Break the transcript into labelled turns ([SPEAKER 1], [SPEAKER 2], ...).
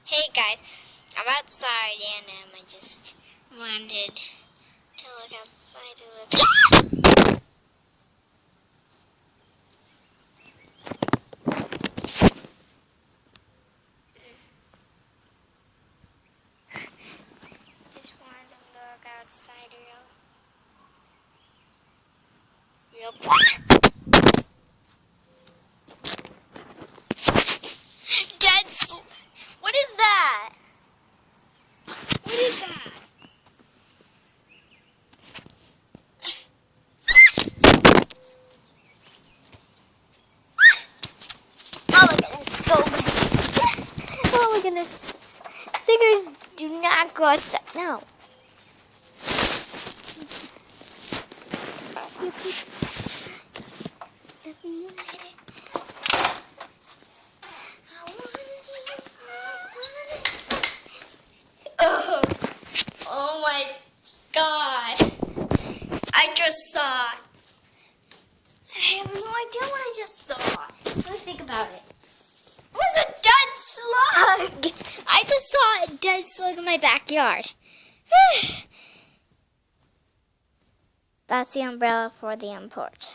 [SPEAKER 1] Hey guys, I'm outside and I just wanted to look outside a little. Just wanted to look outside real quick. What is that? What is that? Oh my goodness, so bad. Oh my goodness. Stickers do not go outside. No. Oh my God. I just saw. I have no idea what I just saw. Let me think about it. It was a dead slug. I just saw a dead slug in my backyard. That's the umbrella for the porch.